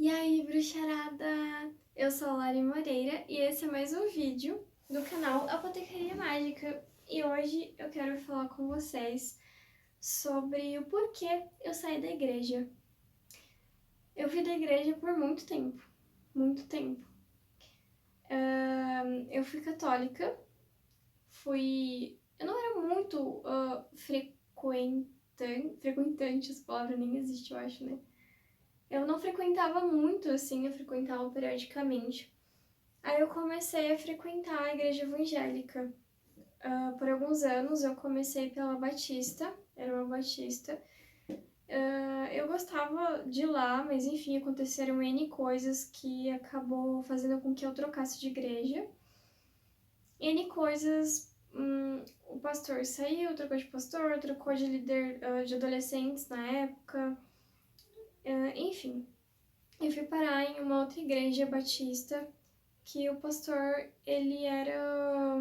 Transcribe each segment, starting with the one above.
E aí, bruxarada? Eu sou a Lari Moreira e esse é mais um vídeo do canal Apotecaria Mágica. E hoje eu quero falar com vocês sobre o porquê eu saí da igreja. Eu fui da igreja por muito tempo, muito tempo. Eu fui católica, Eu não era muito frequentante, essa palavra nem existe, eu acho, né? Eu não frequentava muito, assim, eu frequentava periodicamente. Aí eu comecei a frequentar a igreja evangélica. Por alguns anos eu comecei pela Batista, era uma Batista. Eu gostava de ir lá, mas enfim, aconteceram N coisas que acabou fazendo com que eu trocasse de igreja. N coisas, o pastor saiu, trocou de pastor, trocou de líder de adolescentes na época. Enfim, eu fui parar em uma outra igreja batista que o pastor, ele era...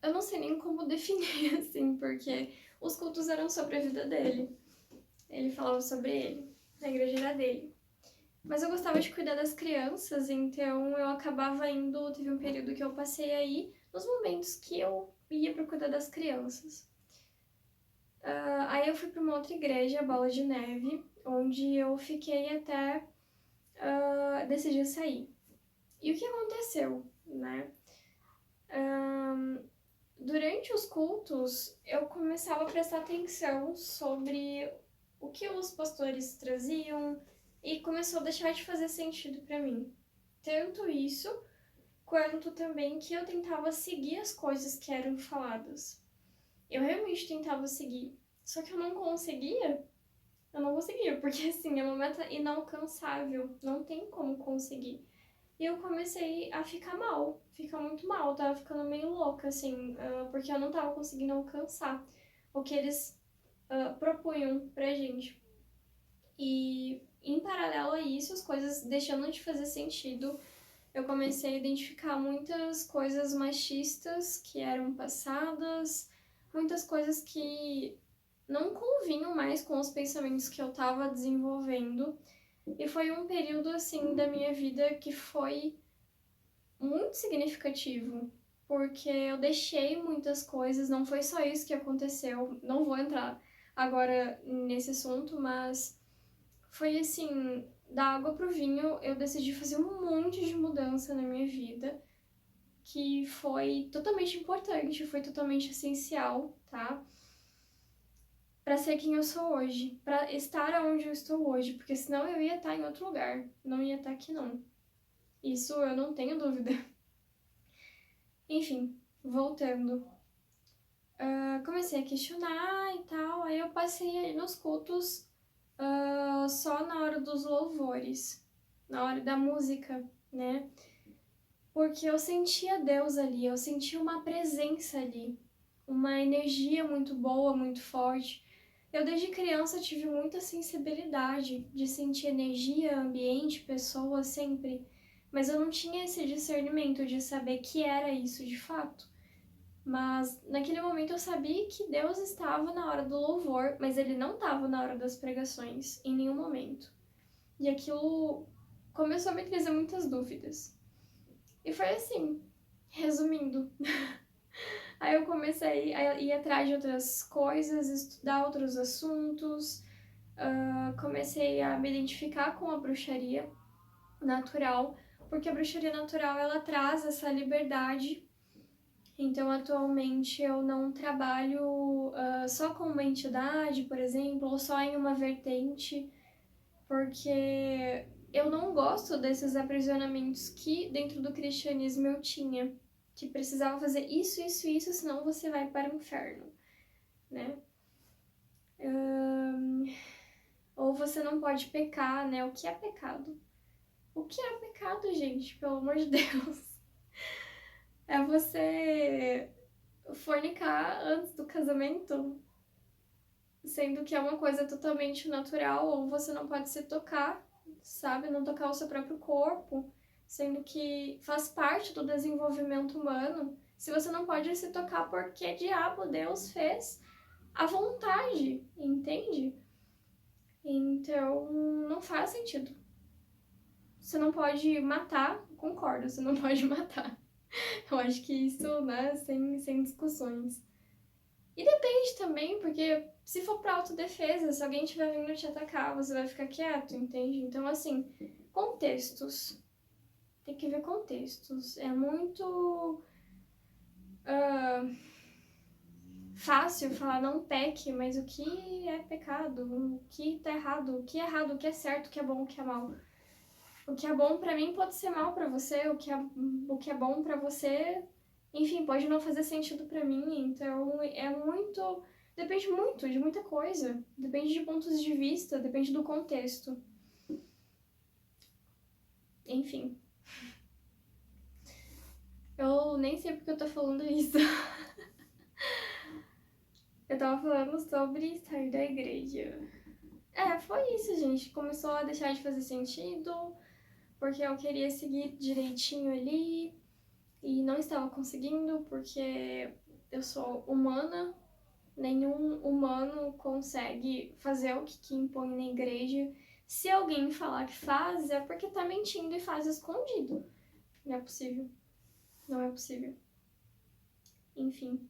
Eu não sei nem como definir, assim, porque os cultos eram sobre a vida dele. Ele falava sobre ele, a igreja era dele. Mas eu gostava de cuidar das crianças, então eu acabava indo... Teve um período que eu passei aí, nos momentos que eu ia para cuidar das crianças. Aí eu fui para uma outra igreja, Bola de Neve, onde eu fiquei até decidir sair. E o que aconteceu, né? Durante os cultos, eu começava a prestar atenção sobre o que os pastores traziam e começou a deixar de fazer sentido para mim. Tanto isso, quanto também que eu tentava seguir as coisas que eram faladas. Eu realmente tentava seguir, só que eu não conseguia. Eu não conseguia, porque assim, é uma meta inalcançável, não tem como conseguir. E eu comecei a ficar muito mal, tava ficando meio louca, assim, porque eu não tava conseguindo alcançar o que eles propunham pra gente. E em paralelo a isso, as coisas deixando de fazer sentido, eu comecei a identificar muitas coisas machistas que eram passadas, muitas coisas que não convinham mais com os pensamentos que eu tava desenvolvendo. E foi um período, assim, da minha vida que foi muito significativo, porque eu deixei muitas coisas, não foi só isso que aconteceu, não vou entrar agora nesse assunto, mas foi assim, da água pro vinho, eu decidi fazer um monte de mudança na minha vida, que foi totalmente importante, foi totalmente essencial, tá? Pra ser quem eu sou hoje, pra estar onde eu estou hoje, porque senão eu ia estar em outro lugar, não ia estar aqui não. Isso eu não tenho dúvida. Enfim, voltando. Comecei a questionar e tal, aí eu passei aí nos cultos só na hora dos louvores, na hora da música, né? Porque eu sentia Deus ali, eu sentia uma presença ali, uma energia muito boa, muito forte. Eu desde criança tive muita sensibilidade de sentir energia, ambiente, pessoas sempre, mas eu não tinha esse discernimento de saber que era isso de fato. Mas naquele momento eu sabia que Deus estava na hora do louvor, mas ele não estava na hora das pregações, em nenhum momento. E aquilo começou a me trazer muitas dúvidas. E foi assim, resumindo. Aí eu comecei a ir atrás de outras coisas, estudar outros assuntos, comecei a me identificar com a bruxaria natural, porque a bruxaria natural ela traz essa liberdade. Então, atualmente, eu não trabalho só com uma entidade, por exemplo, ou só em uma vertente, porque eu não gosto desses aprisionamentos que dentro do cristianismo eu tinha, que precisava fazer isso, isso, isso, senão você vai para o inferno, né? Ou você não pode pecar, né? O que é pecado? O que é pecado, gente? Pelo amor de Deus. É você fornicar antes do casamento, sendo que é uma coisa totalmente natural, ou você não pode se tocar, sabe? Não tocar o seu próprio corpo, sendo que faz parte do desenvolvimento humano. Se você não pode se tocar, por que diabo Deus fez à vontade, entende? Então, não faz sentido. Você não pode matar, concordo, você não pode matar. Eu acho que isso, né, sem discussões. E depende também, porque se for pra autodefesa, se alguém estiver vindo te atacar, você vai ficar quieto, entende? Então, assim, contextos. Tem que ver contextos. É muito fácil falar não peque, mas o que é pecado? O que tá errado? O que é errado? O que é certo? O que é bom? O que é mal? O que é bom pra mim pode ser mal pra você. O que é bom pra você, enfim, pode não fazer sentido pra mim. Então, é muito... Depende muito de muita coisa. Depende de pontos de vista, depende do contexto. Enfim. Eu nem sei porque eu tô falando isso. Eu tava falando sobre sair da igreja. Foi isso, gente. Começou a deixar de fazer sentido, porque eu queria seguir direitinho ali e não estava conseguindo, porque eu sou humana. Nenhum humano consegue fazer o que impõe na igreja. Se alguém falar que faz, é porque tá mentindo e faz escondido. Não é possível. Não é possível. Enfim.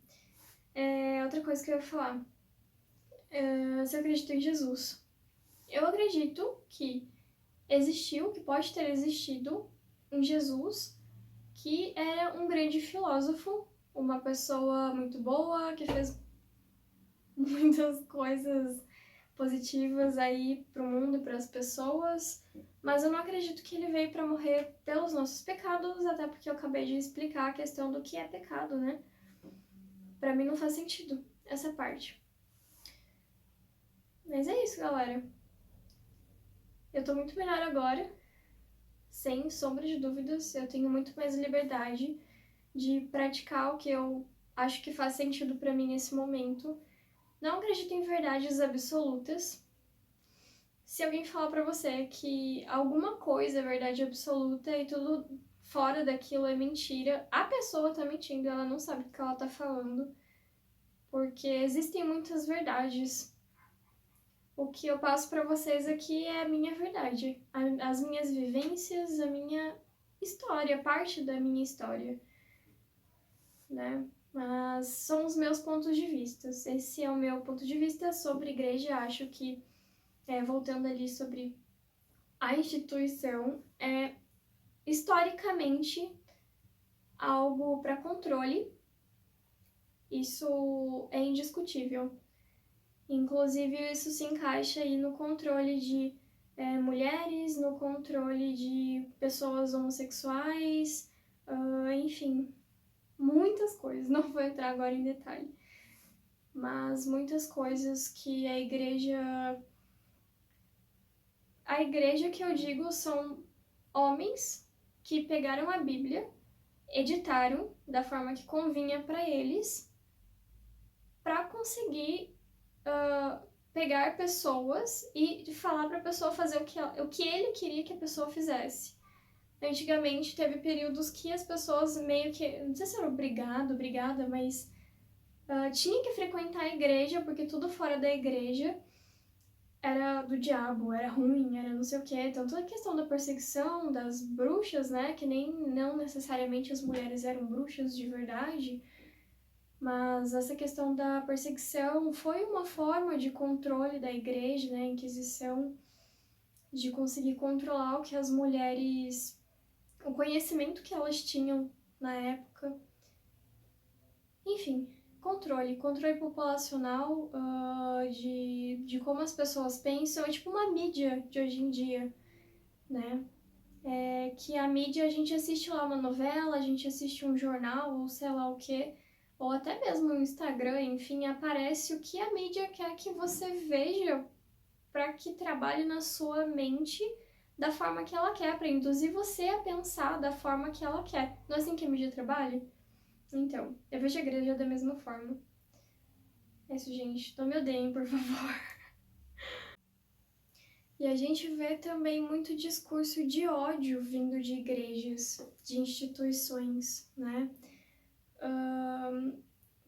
Outra coisa que eu ia falar. Se eu acredito em Jesus. Eu acredito que existiu, que pode ter existido um Jesus que é um grande filósofo, uma pessoa muito boa, que fez muitas coisas positivas aí pro mundo e para as pessoas, mas eu não acredito que ele veio para morrer pelos nossos pecados, até porque eu acabei de explicar a questão do que é pecado, né? Para mim não faz sentido essa parte. Mas é isso, galera. Eu tô muito melhor agora, sem sombra de dúvidas. Eu tenho muito mais liberdade de praticar o que eu acho que faz sentido para mim nesse momento. Não acredito em verdades absolutas. Se alguém falar para você que alguma coisa é verdade absoluta e tudo fora daquilo é mentira, a pessoa tá mentindo, ela não sabe o que ela tá falando. Porque existem muitas verdades. O que eu passo para vocês aqui é a minha verdade, as minhas vivências, a minha história, parte da minha história, né? Mas são os meus pontos de vista. Esse é o meu ponto de vista sobre igreja. Acho que, voltando ali sobre a instituição, é historicamente algo para controle. Isso é indiscutível. Inclusive, isso se encaixa aí no controle de mulheres, no controle de pessoas homossexuais, enfim, muitas coisas. Não vou entrar agora em detalhe. Mas muitas coisas que a igreja... A igreja que eu digo são homens que pegaram a Bíblia, editaram da forma que convinha para eles, para conseguir pegar pessoas e falar para a pessoa fazer o que ele queria que a pessoa fizesse. Antigamente teve períodos que as pessoas meio que, não sei se era obrigada, mas tinha que frequentar a igreja, porque tudo fora da igreja era do diabo, era ruim, era não sei o quê. Então toda a questão da perseguição das bruxas, né, que não necessariamente as mulheres eram bruxas de verdade, mas essa questão da perseguição foi uma forma de controle da igreja, né, a Inquisição, de conseguir controlar o que as mulheres, o conhecimento que elas tinham na época. Enfim, controle populacional, de como as pessoas pensam, é tipo uma mídia de hoje em dia, né? Que a mídia, a gente assiste lá uma novela, a gente assiste um jornal, ou sei lá o quê, ou até mesmo no Instagram, enfim, aparece o que a mídia quer que você veja para que trabalhe na sua mente da forma que ela quer, para induzir você a pensar da forma que ela quer. Não é assim que a mídia trabalha? Então, eu vejo a igreja da mesma forma. É isso, gente. Não me odeiem, por favor. E a gente vê também muito discurso de ódio vindo de igrejas, de instituições, né?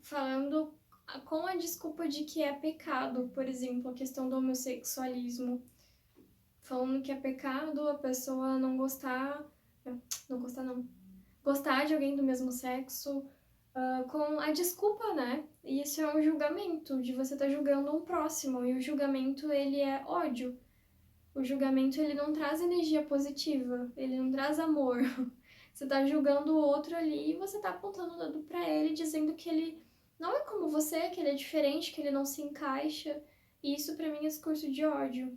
Falando com a desculpa de que é pecado, por exemplo, a questão do homossexualismo. falando que é pecado a pessoa não gostar, não gostar não, gostar de alguém do mesmo sexo, com a desculpa, né? E isso é um julgamento, de você estar julgando um próximo, e o julgamento, ele é ódio. O julgamento, ele não traz energia positiva, ele não traz amor. Você tá julgando o outro ali e você tá apontando o dedo pra ele, dizendo que ele não é como você, que ele é diferente, que ele não se encaixa. E isso pra mim é discurso de ódio.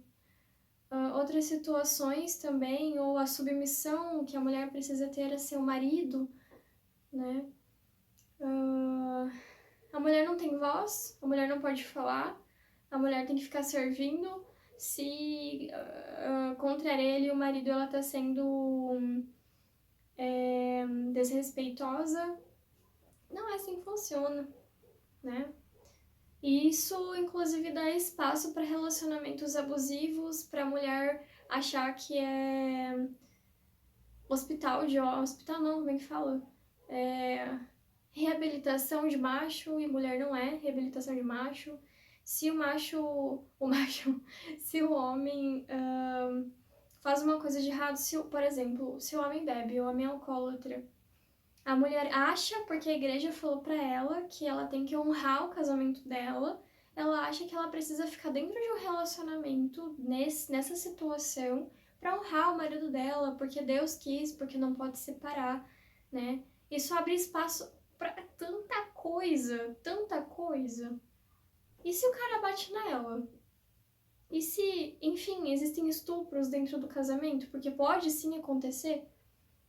Outras situações também, ou a submissão que a mulher precisa ter a seu marido, né? A mulher não tem voz, a mulher não pode falar, a mulher tem que ficar servindo. Se contra ele o marido ela tá sendo desrespeitosa, não é assim que funciona, né? E isso, inclusive, dá espaço para relacionamentos abusivos, para a mulher achar que é hospital não, como é que fala? Reabilitação de macho, e mulher não é reabilitação de macho. Se se o homem faz uma coisa de errado, por exemplo, se o homem bebe, o homem é alcoólatra, a mulher acha, porque a igreja falou pra ela que ela tem que honrar o casamento dela, ela acha que ela precisa ficar dentro de um relacionamento nessa situação pra honrar o marido dela, porque Deus quis, porque não pode separar, né? Isso abre espaço pra tanta coisa, tanta coisa. E se o cara bate nela? E se, enfim, existem estupros dentro do casamento? Porque pode sim acontecer.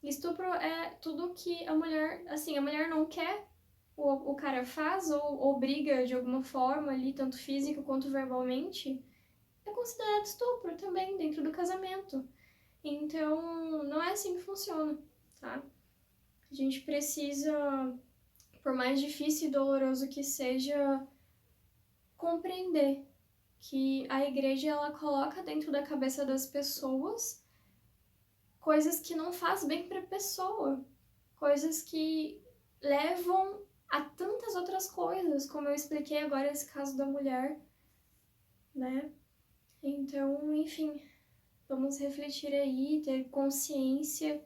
Estupro é tudo que a mulher, assim, a mulher não quer, o cara faz ou obriga de alguma forma ali, tanto físico quanto verbalmente, é considerado estupro também dentro do casamento. Então, não é assim que funciona, tá? A gente precisa, por mais difícil e doloroso que seja, compreender que a igreja, ela coloca dentro da cabeça das pessoas coisas que não faz bem para a pessoa, coisas que levam a tantas outras coisas, como eu expliquei agora esse caso da mulher, né? Então, enfim, vamos refletir aí, ter consciência.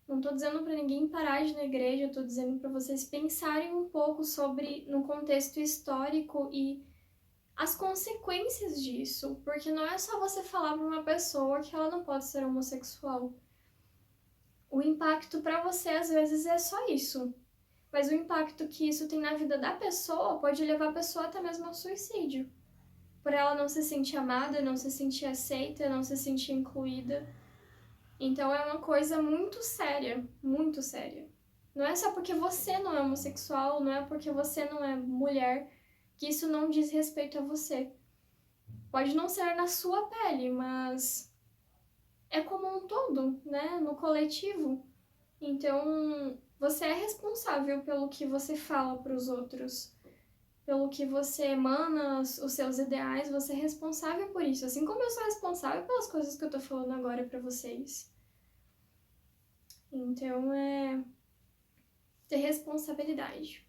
Não tô dizendo para ninguém parar de ir na igreja, eu tô dizendo para vocês pensarem um pouco sobre, no contexto histórico e as consequências disso, porque não é só você falar para uma pessoa que ela não pode ser homossexual. O impacto para você às vezes é só isso, mas o impacto que isso tem na vida da pessoa pode levar a pessoa até mesmo ao suicídio, por ela não se sentir amada, não se sentir aceita, não se sentir incluída. Então é uma coisa muito séria, muito séria. Não é só porque você não é homossexual, não é porque você não é mulher, que isso não diz respeito a você. Pode não ser na sua pele, mas é como um todo, né? No coletivo. Então, você é responsável pelo que você fala para os outros, pelo que você emana, os seus ideais, você é responsável por isso. Assim como eu sou responsável pelas coisas que eu tô falando agora para vocês. Então, é ter responsabilidade.